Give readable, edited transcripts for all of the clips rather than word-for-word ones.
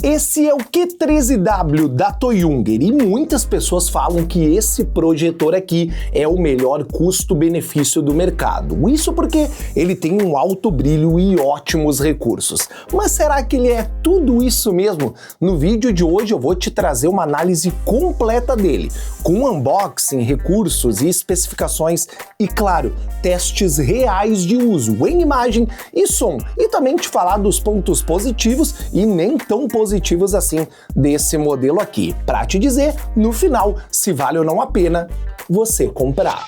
Esse é o Q13W da Toyunger e muitas pessoas falam que esse projetor aqui é o melhor custo-benefício do mercado. Isso porque ele tem um alto brilho e ótimos recursos. Mas será que ele é tudo isso mesmo? No vídeo de hoje eu vou te trazer uma análise completa dele, com unboxing, recursos e especificações e, claro, testes reais de uso em imagem e som, e também te falar dos pontos positivos e nem tão positivos assim desse modelo aqui, para te dizer, no final, se vale ou não a pena você comprar.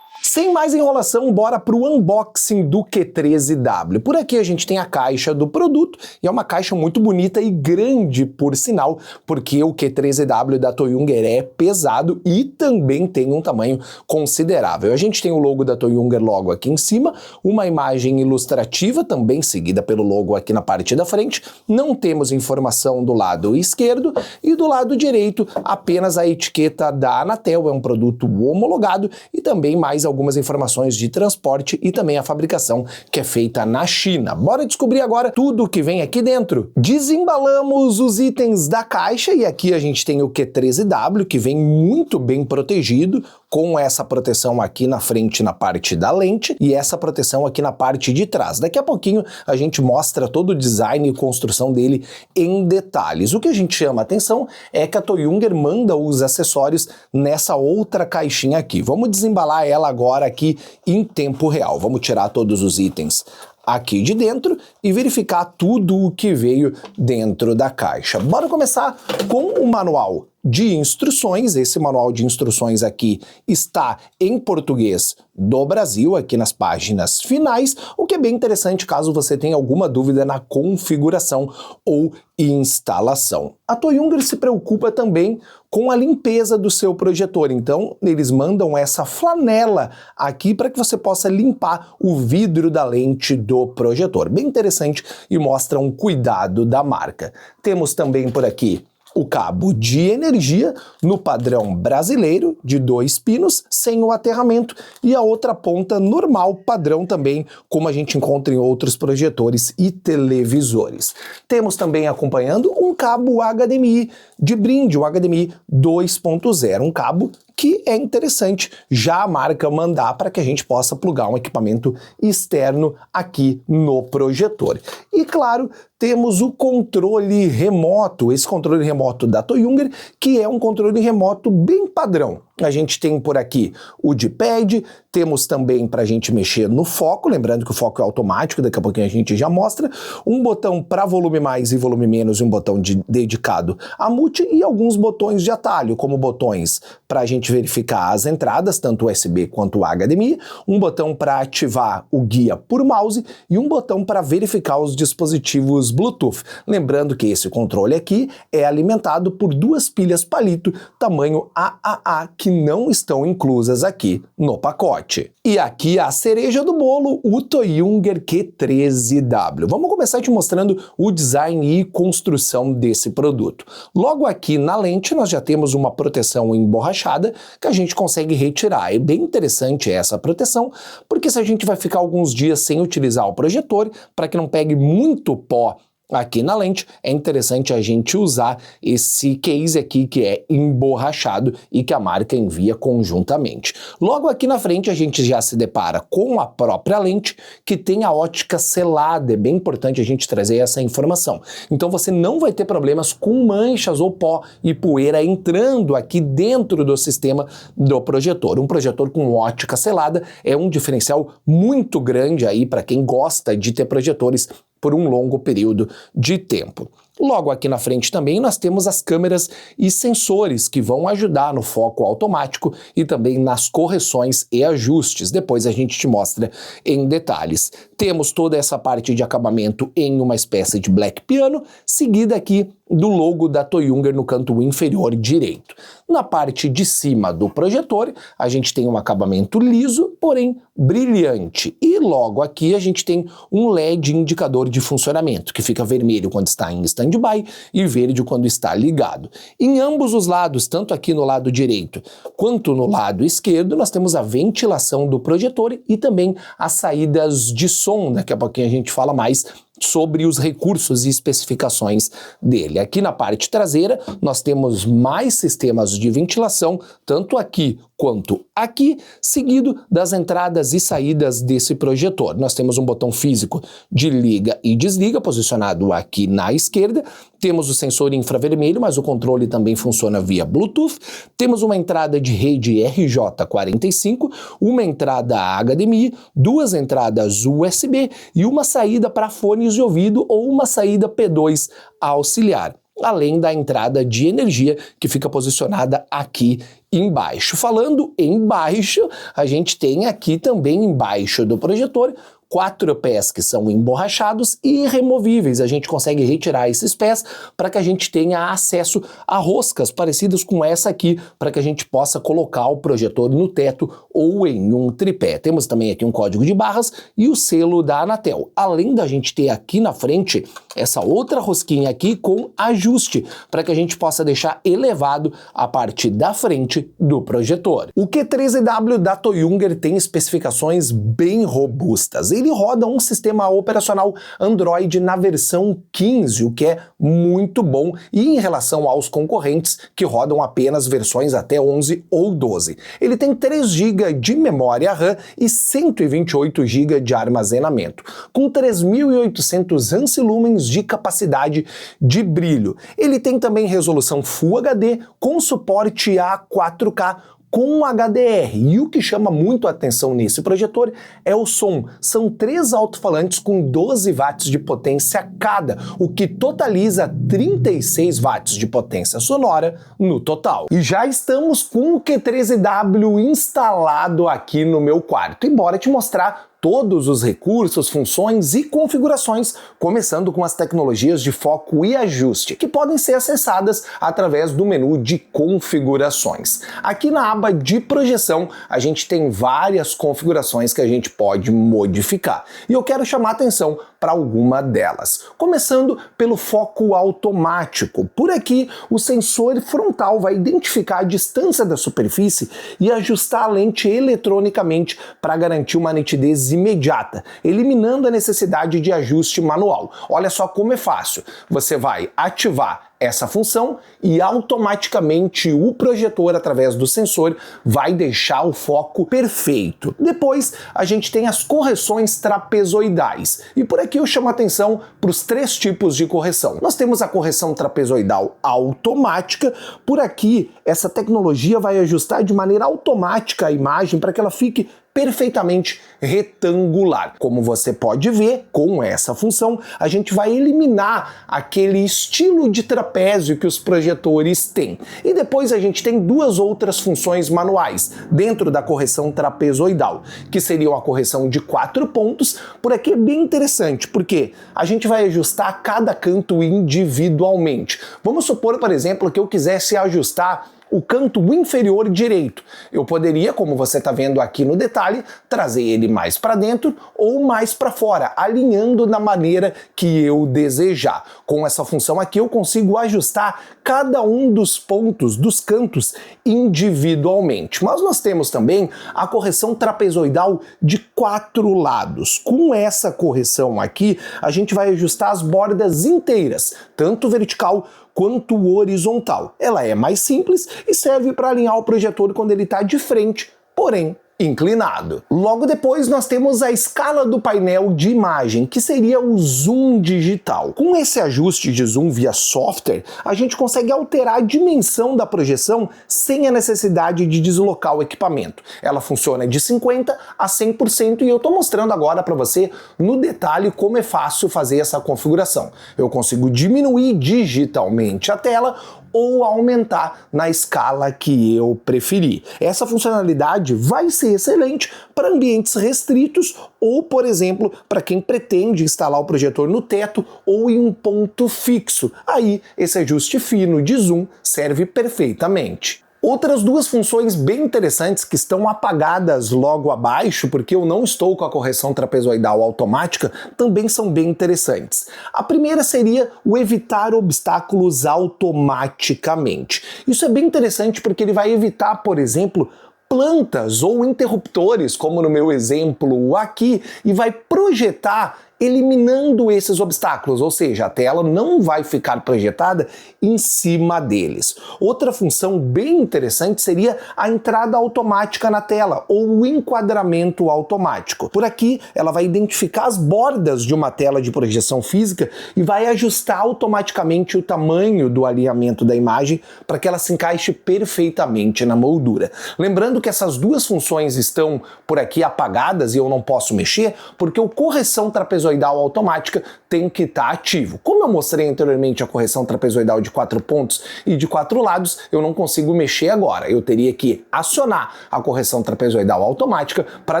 Sem mais enrolação, bora para o unboxing do Q13W. Por aqui a gente tem a caixa do produto, e é uma caixa muito bonita e grande, por sinal, porque o Q13W da Toyunger é pesado e também tem um tamanho considerável. A gente tem o logo da Toyunger logo aqui em cima, uma imagem ilustrativa, também seguida pelo logo aqui na parte da frente. Não temos informação do lado esquerdo, e do lado direito apenas a etiqueta da Anatel, é um produto homologado, e também mais algumas informações de transporte e também a fabricação que é feita na China. Bora descobrir agora tudo o que vem aqui dentro. Desembalamos os itens da caixa e aqui a gente tem o Q13W, que vem muito bem protegido, com essa proteção aqui na frente na parte da lente e essa proteção aqui na parte de trás. Daqui a pouquinho a gente mostra todo o design e construção dele em detalhes. O que a gente chama a atenção é que a Toyunger manda os acessórios nessa outra caixinha aqui. Vamos desembalar ela agora aqui em tempo real. Vamos tirar todos os itens aqui de dentro e verificar tudo o que veio dentro da caixa. Bora começar com o manual de instruções. Esse manual de instruções aqui está em português do Brasil, aqui nas páginas finais, o que é bem interessante caso você tenha alguma dúvida na configuração ou instalação. A Toyunger se preocupa também com a limpeza do seu projetor, então eles mandam essa flanela aqui para que você possa limpar o vidro da lente do projetor. Bem interessante e mostra um cuidado da marca. Temos também por aqui o cabo de energia no padrão brasileiro de 2 pinos, sem o aterramento, e a outra ponta normal, padrão também, como a gente encontra em outros projetores e televisores. Temos também acompanhando um cabo HDMI de brinde, o HDMI 2.0, um cabo que é interessante já a marca mandar para que a gente possa plugar um equipamento externo aqui no projetor. E claro, temos o controle remoto, esse controle remoto da Toyunger, que é um controle remoto bem padrão. A gente tem por aqui o D-pad, temos também para a gente mexer no foco, lembrando que o foco é automático, daqui a pouquinho a gente já mostra, um botão para volume mais e volume menos e um botão dedicado a multi e alguns botões de atalho, como botões para a gente verificar as entradas, tanto USB quanto HDMI, um botão para ativar o guia por mouse e um botão para verificar os dispositivos Bluetooth. Lembrando que esse controle aqui é alimentado por 2 pilhas palito tamanho AAA que não estão inclusas aqui no pacote. E aqui a cereja do bolo, o Toyunger Q13W. Vamos começar te mostrando o design e construção desse produto. Logo aqui na lente nós já temos uma proteção emborrachada que a gente consegue retirar. É bem interessante essa proteção, porque se a gente vai ficar alguns dias sem utilizar o projetor, para que não pegue muito pó aqui na lente, é interessante a gente usar esse case aqui que é emborrachado e que a marca envia conjuntamente. Logo aqui na frente a gente já se depara com a própria lente que tem a ótica selada, é bem importante a gente trazer essa informação. Então você não vai ter problemas com manchas ou pó e poeira entrando aqui dentro do sistema do projetor. Um projetor com ótica selada é um diferencial muito grande aí para quem gosta de ter projetores por um longo período de tempo. Logo aqui na frente também nós temos as câmeras e sensores que vão ajudar no foco automático e também nas correções e ajustes. Depois a gente te mostra em detalhes. Temos toda essa parte de acabamento em uma espécie de black piano, seguida aqui do logo da Toyunger no canto inferior direito. Na parte de cima do projetor, a gente tem um acabamento liso, porém brilhante. E logo aqui a gente tem um LED indicador de funcionamento, que fica vermelho quando está em stand-by e verde quando está ligado. Em ambos os lados, tanto aqui no lado direito quanto no lado esquerdo, nós temos a ventilação do projetor e também as saídas de som. Daqui a pouquinho a gente fala mais sobre os recursos e especificações dele. Aqui na parte traseira nós temos mais sistemas de ventilação, tanto aqui quanto aqui, seguido das entradas e saídas desse projetor. Nós temos um botão físico de liga e desliga, posicionado aqui na esquerda. Temos o sensor infravermelho, mas o controle também funciona via Bluetooth. Temos uma entrada de rede RJ45, uma entrada HDMI, duas entradas USB e uma saída para fones de ouvido ou uma saída P2 auxiliar, além da entrada de energia que fica posicionada aqui embaixo. Falando embaixo, a gente tem aqui também embaixo do projetor 4 pés que são emborrachados e removíveis. A gente consegue retirar esses pés para que a gente tenha acesso a roscas parecidas com essa aqui, para que a gente possa colocar o projetor no teto ou em um tripé. Temos também aqui um código de barras e o selo da Anatel. Além da gente ter aqui na frente essa outra rosquinha aqui com ajuste, para que a gente possa deixar elevado a parte da frente do projetor. O Q13W da Toyunger tem especificações bem robustas. Ele roda um sistema operacional Android na versão 15, o que é muito bom, e em relação aos concorrentes que rodam apenas versões até 11 ou 12. Ele tem 3 GB de memória RAM e 128 GB de armazenamento, com 3.800 ANSI de capacidade de brilho. Ele tem também resolução Full HD com suporte a 4K com HDR, e o que chama muito a atenção nesse projetor é o som. São 3 alto-falantes com 12 watts de potência cada, o que totaliza 36 watts de potência sonora no total. E já estamos com o Q13W instalado aqui no meu quarto, e bora te mostrar todos os recursos, funções e configurações, começando com as tecnologias de foco e ajuste, que podem ser acessadas através do menu de configurações. Aqui na aba de projeção, a gente tem várias configurações que a gente pode modificar, e eu quero chamar a atenção para alguma delas. Começando pelo foco automático. Por aqui, o sensor frontal vai identificar a distância da superfície e ajustar a lente eletronicamente para garantir uma nitidez imediata, eliminando a necessidade de ajuste manual. Olha só como é fácil. Você vai ativar essa função e automaticamente o projetor, através do sensor, vai deixar o foco perfeito. Depois a gente tem as correções trapezoidais, e por aqui eu chamo a atenção para os 3 tipos de correção. Nós temos a correção trapezoidal automática. Por aqui essa tecnologia vai ajustar de maneira automática a imagem para que ela fique perfeitamente retangular. Como você pode ver, com essa função, a gente vai eliminar aquele estilo de trapézio que os projetores têm. E depois a gente tem 2 outras funções manuais dentro da correção trapezoidal, que seriam a correção de 4 pontos. Por aqui é bem interessante, porque a gente vai ajustar cada canto individualmente. Vamos supor, por exemplo, que eu quisesse ajustar o canto inferior direito. Eu poderia, como você está vendo aqui no detalhe, trazer ele mais para dentro ou mais para fora, alinhando da maneira que eu desejar. Com essa função aqui eu consigo ajustar cada um dos pontos, dos cantos, individualmente. Mas nós temos também a correção trapezoidal de 4 lados. Com essa correção aqui, a gente vai ajustar as bordas inteiras, tanto vertical quanto horizontal. Ela é mais simples e serve para alinhar o projetor quando ele está de frente, porém inclinado. Logo depois nós temos a escala do painel de imagem, que seria o zoom digital. Com esse ajuste de zoom via software, a gente consegue alterar a dimensão da projeção sem a necessidade de deslocar o equipamento. Ela funciona de 50% a 100% e eu estou mostrando agora para você no detalhe como é fácil fazer essa configuração. Eu consigo diminuir digitalmente a tela ou aumentar na escala que eu preferir. Essa funcionalidade vai ser excelente para ambientes restritos ou, por exemplo, para quem pretende instalar o projetor no teto ou em um ponto fixo. Aí, esse ajuste fino de zoom serve perfeitamente. Outras 2 funções bem interessantes que estão apagadas logo abaixo, porque eu não estou com a correção trapezoidal automática, também são bem interessantes. A primeira seria o evitar obstáculos automaticamente. Isso é bem interessante porque ele vai evitar, por exemplo, plantas ou interruptores, como no meu exemplo aqui, e vai projetar eliminando esses obstáculos, ou seja, a tela não vai ficar projetada em cima deles. Outra função bem interessante seria a entrada automática na tela, ou o enquadramento automático. Por aqui, ela vai identificar as bordas de uma tela de projeção física e vai ajustar automaticamente o tamanho do alinhamento da imagem para que ela se encaixe perfeitamente na moldura. Lembrando que essas duas funções estão por aqui apagadas e eu não posso mexer, porque o correção trapezoidal automática tem que estar ativo. Como eu mostrei anteriormente a correção trapezoidal de 4 pontos e de 4 lados, eu não consigo mexer agora. Eu teria que acionar a correção trapezoidal automática para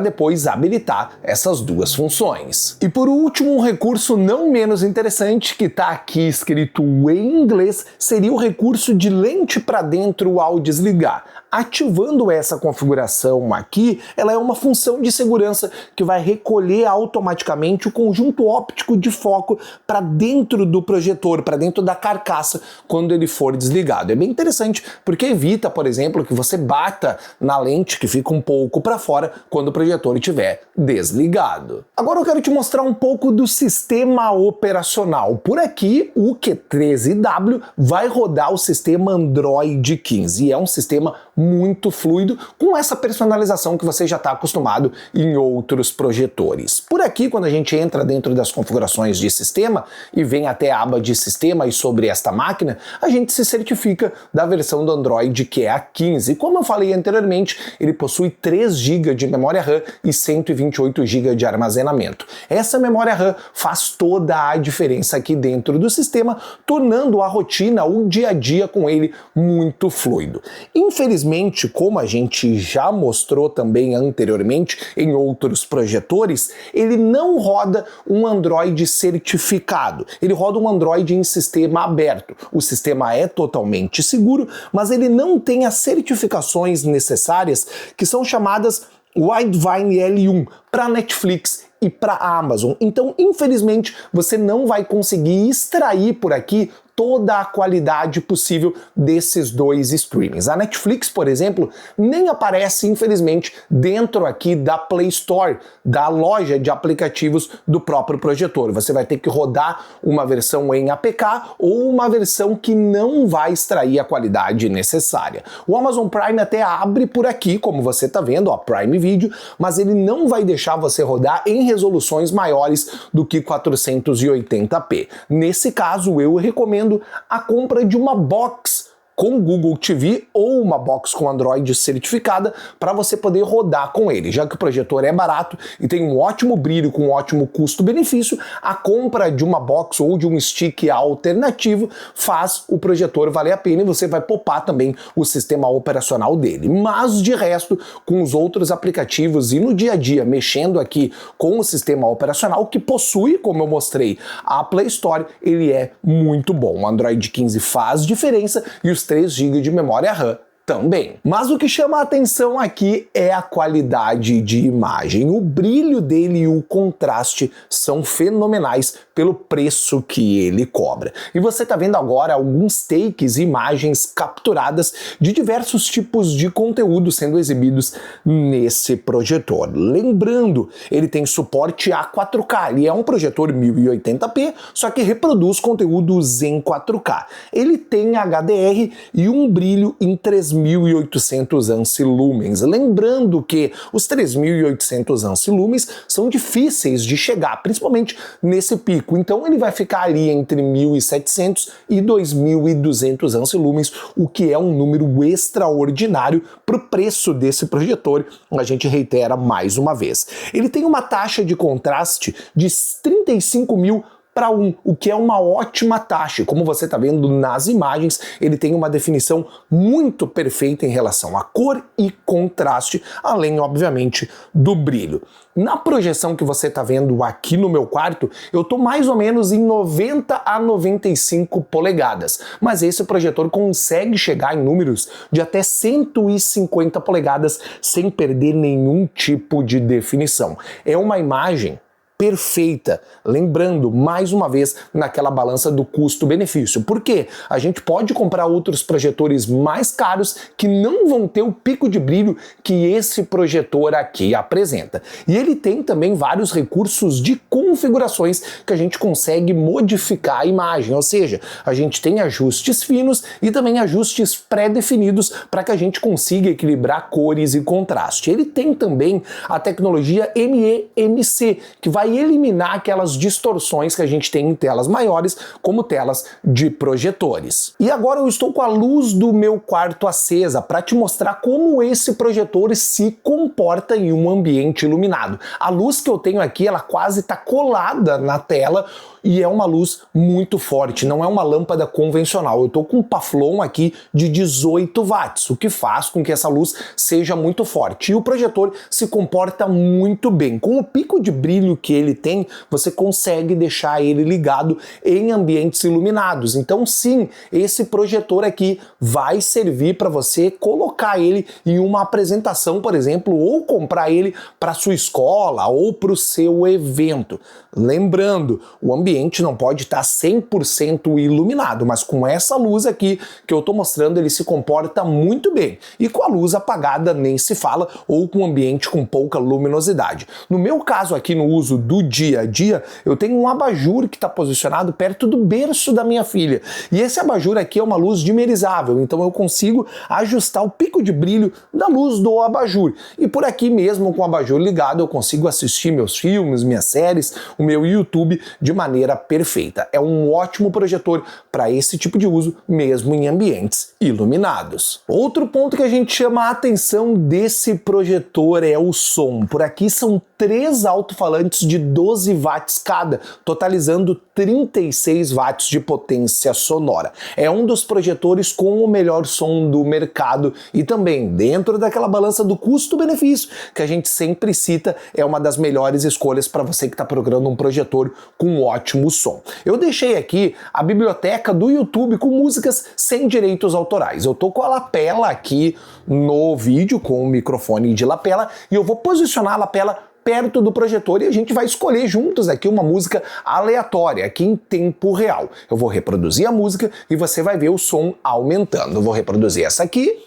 depois habilitar essas duas funções. E por último, um recurso não menos interessante que está aqui escrito em inglês seria o recurso de lente para dentro ao desligar. Ativando essa configuração aqui, ela é uma função de segurança que vai recolher automaticamente o conjunto óptico de foco para dentro do projetor, para dentro da carcaça, quando ele for desligado. É bem interessante porque evita, por exemplo, que você bata na lente que fica um pouco para fora quando o projetor estiver desligado. Agora eu quero te mostrar um pouco do sistema operacional. Por aqui, o Q13W vai rodar o sistema Android 15 e é um sistema muito fluido, com essa personalização que você já está acostumado em outros projetores. Por aqui, quando a gente entra dentro das configurações de sistema e vem até a aba de sistema e sobre esta máquina, a gente se certifica da versão do Android que é a 15. Como eu falei anteriormente, ele possui 3 GB de memória RAM e 128 GB de armazenamento. Essa memória RAM faz toda a diferença aqui dentro do sistema, tornando a rotina, o dia a dia com ele muito fluido. Infelizmente, como a gente já mostrou também anteriormente em outros projetores, ele não roda um Android certificado. Ele roda um Android em sistema aberto. O sistema é totalmente seguro, mas ele não tem as certificações necessárias que são chamadas Widevine L1 para Netflix e para Amazon. Então, infelizmente, você não vai conseguir extrair por aqui toda a qualidade possível desses dois streamings. A Netflix, por exemplo, nem aparece, infelizmente, dentro aqui da Play Store, da loja de aplicativos do próprio projetor. Você vai ter que rodar uma versão em APK ou uma versão que não vai extrair a qualidade necessária. O Amazon Prime até abre por aqui, como você está vendo, ó, Prime Video, mas ele não vai deixar você rodar em resoluções maiores do que 480p. Nesse caso, eu recomendo a compra de uma box com Google TV ou uma box com Android certificada para você poder rodar com ele. Já que o projetor é barato e tem um ótimo brilho com um ótimo custo-benefício, a compra de uma box ou de um stick alternativo faz o projetor valer a pena e você vai poupar também o sistema operacional dele. Mas de resto, com os outros aplicativos e no dia a dia, mexendo aqui com o sistema operacional que possui, como eu mostrei, a Play Store, ele é muito bom. O Android 15 faz diferença e os 3 GB de memória RAM também. Mas o que chama a atenção aqui é a qualidade de imagem. O brilho dele e o contraste são fenomenais pelo preço que ele cobra. E você está vendo agora alguns takes, imagens capturadas de diversos tipos de conteúdo sendo exibidos nesse projetor. Lembrando, ele tem suporte a 4K e é um projetor 1080p, só que reproduz conteúdos em 4K. Ele tem HDR e um brilho em 3.800 ANSI-lumens. Lembrando que os 3.800 ANSI-lumens são difíceis de chegar, principalmente nesse pico. Então ele vai ficar ali entre 1.700 e 2.200 ANSI-lumens, o que é um número extraordinário para o preço desse projetor. A gente reitera mais uma vez. Ele tem uma taxa de contraste de 35.000 para 1, o que é uma ótima taxa. Como você está vendo nas imagens, ele tem uma definição muito perfeita em relação à cor e contraste, além, obviamente, do brilho. Na projeção que você está vendo aqui no meu quarto, eu estou mais ou menos em 90 a 95 polegadas, mas esse projetor consegue chegar em números de até 150 polegadas sem perder nenhum tipo de definição. É uma imagem perfeita. Lembrando, mais uma vez, naquela balança do custo-benefício. Por quê? A gente pode comprar outros projetores mais caros que não vão ter o pico de brilho que esse projetor aqui apresenta. E ele tem também vários recursos de configurações que a gente consegue modificar a imagem, ou seja, a gente tem ajustes finos e também ajustes pré-definidos para que a gente consiga equilibrar cores e contraste. Ele tem também a tecnologia MEMC, que vai eliminar aquelas distorções que a gente tem em telas maiores, como telas de projetores. E agora eu estou com a luz do meu quarto acesa para te mostrar como esse projetor se comporta em um ambiente iluminado. A luz que eu tenho aqui, ela quase está colada na tela, e é uma luz muito forte, não é uma lâmpada convencional. Eu estou com um Paflon aqui de 18 watts, o que faz com que essa luz seja muito forte. E o projetor se comporta muito bem. Com o pico de brilho que ele tem, você consegue deixar ele ligado em ambientes iluminados. Então sim, esse projetor aqui vai servir para você colocar ele em uma apresentação, por exemplo, ou comprar ele para sua escola ou para o seu evento. Lembrando, o ambiente não pode estar 100% iluminado, mas com essa luz aqui que eu estou mostrando, ele se comporta muito bem. E com a luz apagada nem se fala, ou com um ambiente com pouca luminosidade. No meu caso aqui, no uso do dia a dia, eu tenho um abajur que está posicionado perto do berço da minha filha. E esse abajur aqui é uma luz dimerizável, então eu consigo ajustar o pico de brilho da luz do abajur. E por aqui mesmo, com o abajur ligado, eu consigo assistir meus filmes, minhas séries, o meu YouTube de maneira perfeita. É um ótimo projetor para esse tipo de uso, mesmo em ambientes iluminados. Outro ponto que a gente chama a atenção desse projetor é o som. Por aqui são 3 alto-falantes de 12 watts cada, totalizando 36 watts de potência sonora. É um dos projetores com o melhor som do mercado e também, dentro daquela balança do custo-benefício que a gente sempre cita, é uma das melhores escolhas para você que está procurando um projetor com ótimo som. Eu deixei aqui a biblioteca do YouTube com músicas sem direitos autorais. Eu tô com a lapela aqui no vídeo, com o microfone de lapela, e eu vou posicionar a lapela perto do projetor e a gente vai escolher juntos aqui uma música aleatória, aqui em tempo real. Eu vou reproduzir a música e você vai ver o som aumentando. Eu vou reproduzir essa aqui,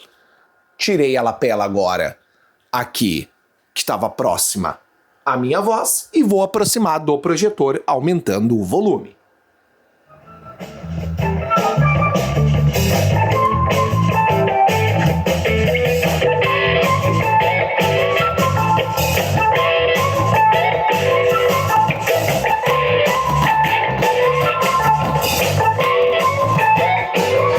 tirei a lapela agora aqui, que estava próxima à minha voz, e vou aproximar do projetor, aumentando o volume.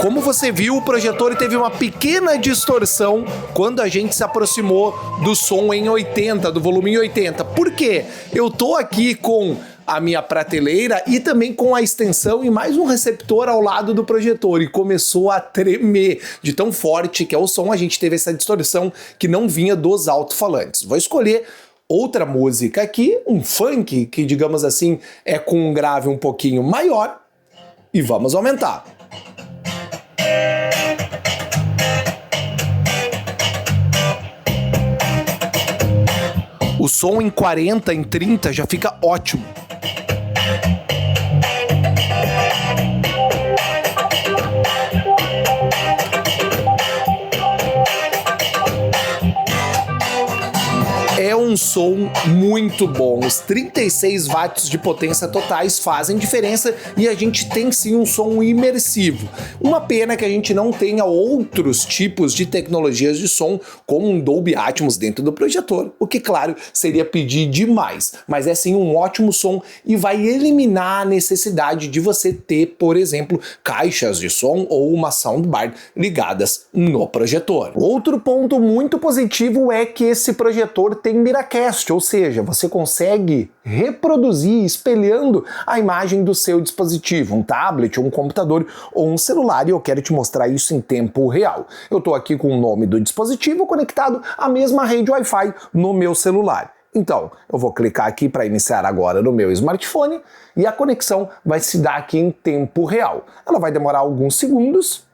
Como você viu, o projetor teve uma pequena distorção quando a gente se aproximou do som em 80, do volume em 80. Por quê? Eu tô aqui com a minha prateleira e também com a extensão e mais um receptor ao lado do projetor, e começou a tremer de tão forte que é o som. A gente teve essa distorção que não vinha dos alto-falantes. Vou escolher outra música aqui, um funk, que digamos assim é com um grave um pouquinho maior, e vamos aumentar. O som em 40, em 30 já fica ótimo. É um som muito bom. Os 36 watts de potência totais fazem diferença e a gente tem sim um som imersivo. Uma pena que a gente não tenha outros tipos de tecnologias de som, como um Dolby Atmos dentro do projetor, o que, claro, seria pedir demais. Mas é sim um ótimo som e vai eliminar a necessidade de você ter, por exemplo, caixas de som ou uma soundbar ligadas no projetor. Outro ponto muito positivo é que esse projetor tem Miracast, ou seja, você consegue reproduzir espelhando a imagem do seu dispositivo, um tablet, um computador ou um celular, e eu quero te mostrar isso em tempo real. Eu estou aqui com o nome do dispositivo conectado à mesma rede Wi-Fi no meu celular. Então, eu vou clicar aqui para iniciar agora no meu smartphone e a conexão vai se dar aqui em tempo real. Ela vai demorar alguns segundos.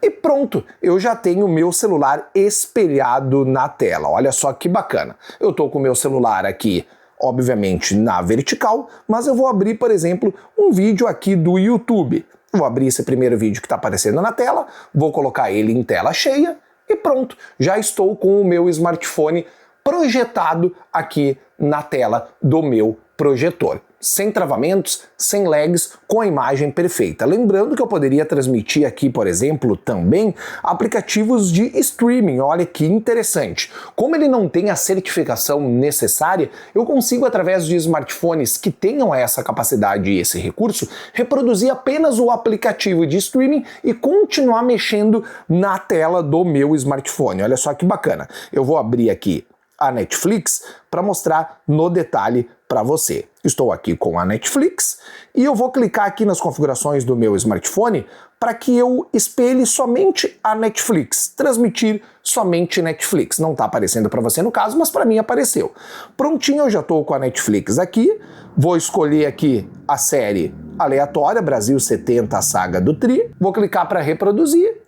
E pronto, eu já tenho o meu celular espelhado na tela. Olha só que bacana. Eu estou com o meu celular aqui obviamente na vertical, mas eu vou abrir, por exemplo, um vídeo aqui do YouTube. Vou abrir esse primeiro vídeo que está aparecendo na tela, vou colocar ele em tela cheia e pronto, já estou com o meu smartphone projetado aqui na tela do meu projetor. Sem travamentos, sem lags, com a imagem perfeita. Lembrando que eu poderia transmitir aqui, por exemplo, também aplicativos de streaming. Olha que interessante. Como ele não tem a certificação necessária, eu consigo, através de smartphones que tenham essa capacidade e esse recurso, reproduzir apenas o aplicativo de streaming e continuar mexendo na tela do meu smartphone. Olha só que bacana. Eu vou abrir aqui a Netflix para mostrar no detalhe para você. Estou aqui com a Netflix e eu vou clicar aqui nas configurações do meu smartphone para que eu espelhe somente a Netflix, transmitir somente Netflix. Não está aparecendo para você no caso, mas para mim apareceu. Prontinho, eu já estou com a Netflix aqui, vou escolher aqui a série aleatória, Brasil 70, a saga do Tri, vou clicar para reproduzir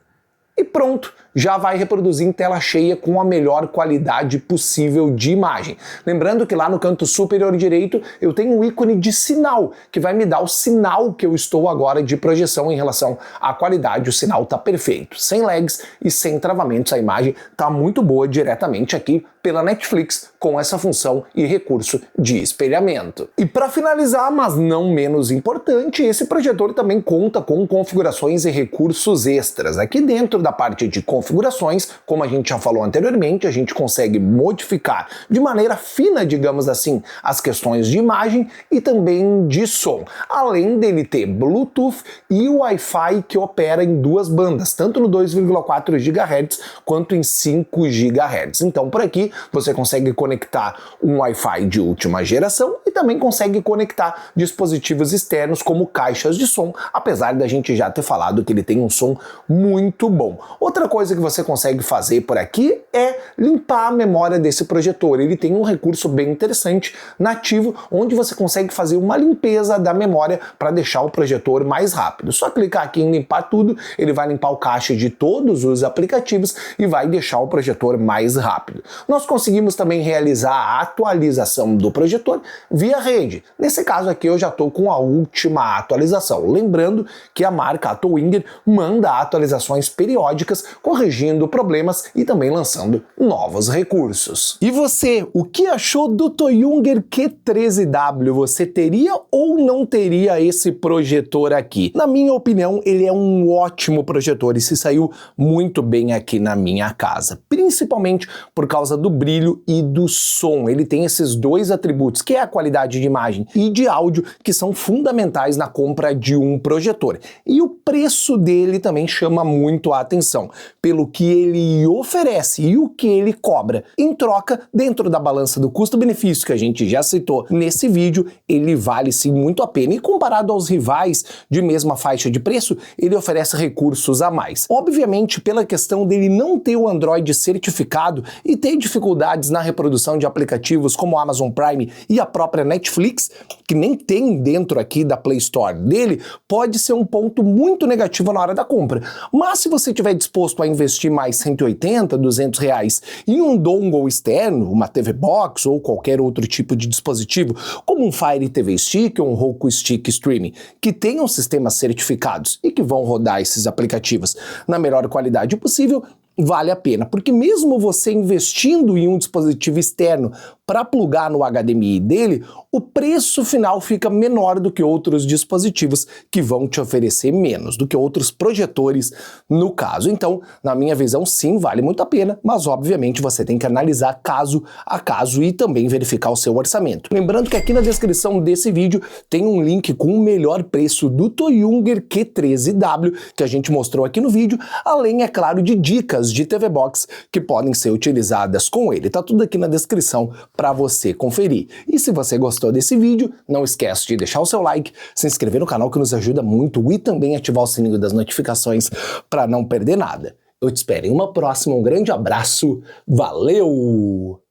e pronto, já vai reproduzir em tela cheia com a melhor qualidade possível de imagem. Lembrando que lá no canto superior direito eu tenho um ícone de sinal, que vai me dar o sinal que eu estou agora de projeção em relação à qualidade. O sinal está perfeito, sem lags e sem travamentos. A imagem está muito boa diretamente aqui pela Netflix com essa função e recurso de espelhamento. E para finalizar, mas não menos importante, esse projetor também conta com configurações e recursos extras. Aqui dentro da parte de configurações, como a gente já falou anteriormente, a gente consegue modificar de maneira fina, digamos assim, as questões de imagem e também de som. Além dele ter Bluetooth e Wi-Fi que opera em duas bandas, tanto no 2,4 GHz quanto em 5 GHz. Então por aqui você consegue conectar um Wi-Fi de última geração e também consegue conectar dispositivos externos como caixas de som, apesar da gente já ter falado que ele tem um som muito bom. Outra coisa que você consegue fazer por aqui é limpar a memória desse projetor. Ele tem um recurso bem interessante nativo, onde você consegue fazer uma limpeza da memória para deixar o projetor mais rápido. Só clicar aqui em limpar tudo, ele vai limpar o cache de todos os aplicativos e vai deixar o projetor mais rápido. Nós conseguimos também realizar a atualização do projetor via rede. Nesse caso aqui eu já estou com a última atualização. Lembrando que a marca Towinger manda atualizações periódicas, corrigindo problemas e também lançando novos recursos. E você, o que achou do Towinger Q13W? Você teria ou não teria esse projetor aqui? Na minha opinião, ele é um ótimo projetor e se saiu muito bem aqui na minha casa, principalmente por causa do brilho e do som. Ele tem esses dois atributos, que é a qualidade de imagem e de áudio, que são fundamentais na compra de um projetor. E o preço dele também chama muito a atenção, pelo que ele oferece e o que ele cobra. Em troca, dentro da balança do custo-benefício que a gente já citou nesse vídeo, ele vale sim muito a pena. E comparado aos rivais de mesma faixa de preço, ele oferece recursos a mais. Obviamente, pela questão dele não ter o Android certificado e ter dificuldades na reprodução de aplicativos como o Amazon Prime e a própria Netflix, que nem tem dentro aqui da Play Store dele, pode ser um ponto muito negativo na hora da compra. Mas se você estiver disposto a investir mais 180, 200 reais em um dongle externo, uma TV Box ou qualquer outro tipo de dispositivo, como um Fire TV Stick ou um Roku Stick Streaming, que tenham sistemas certificados e que vão rodar esses aplicativos na melhor qualidade possível, vale a pena, porque mesmo você investindo em um dispositivo externo para plugar no HDMI dele, o preço final fica menor do que outros dispositivos que vão te oferecer menos, do que outros projetores no caso. Então, na minha visão, sim, vale muito a pena, mas obviamente você tem que analisar caso a caso e também verificar o seu orçamento. Lembrando que aqui na descrição desse vídeo tem um link com o melhor preço do Towinger Q13W que a gente mostrou aqui no vídeo, além, é claro, de dicas de TV Box que podem ser utilizadas com ele. Tá tudo aqui na descrição para você conferir. E se você gostou desse vídeo, não esquece de deixar o seu like, se inscrever no canal que nos ajuda muito e também ativar o sininho das notificações para não perder nada. Eu te espero em uma próxima, um grande abraço, valeu!